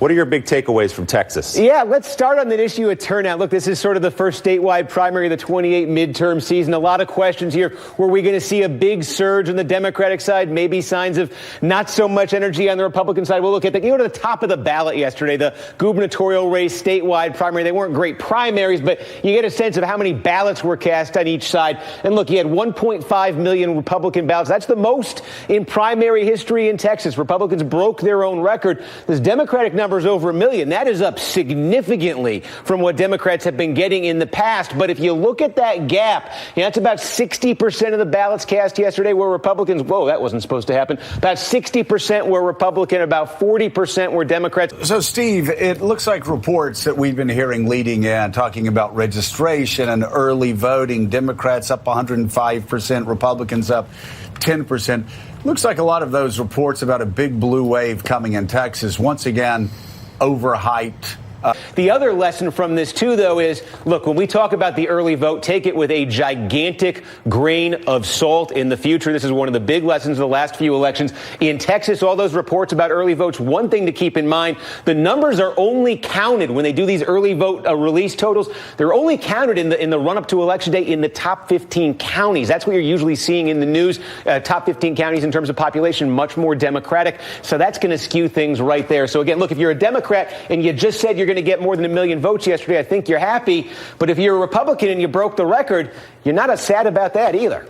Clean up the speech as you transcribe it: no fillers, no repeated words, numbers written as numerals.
What are your big takeaways from Texas? Yeah, let's start on that issue of turnout. Look, this is sort of the first statewide primary of the 28 midterm season. A lot of questions here. Were we going to see a big surge on the Democratic side? Maybe signs of not so much energy on the Republican side. Well, look at to the top of the ballot yesterday, the gubernatorial race, statewide primary. They weren't great primaries, but you get a sense of how many ballots were cast on each side. And look, you had 1.5 million Republican ballots. That's the most in primary history in Texas. Republicans broke their own record. This Democratic number is over 1 million. That is up significantly from what Democrats have been getting in the past. But if you look at that gap, that's about 60% of the ballots cast yesterday were Republicans. Whoa, that wasn't supposed to happen. About 60% were Republican, about 40% were Democrats. So, Steve, it looks like reports that we've been hearing leading in, talking about registration and early voting, Democrats up 105%, Republicans up 10%. Looks like a lot of those reports about a big blue wave coming in Texas, once again, overhyped. The other lesson from this, too, though, is, look, when we talk about the early vote, take it with a gigantic grain of salt in the future. This is one of the big lessons of the last few elections. In Texas, all those reports about early votes, one thing to keep in mind, the numbers are only counted when they do these early vote release totals. They're only counted in the run-up to Election Day in the top 15 counties. That's what you're usually seeing in the news. Top 15 counties in terms of population, much more Democratic. So that's going to skew things right there. So, again, look, if you're a Democrat and you just said you're going to get more than 1 million votes yesterday, I think you're happy. But if you're a Republican and you broke the record, you're not as sad about that either.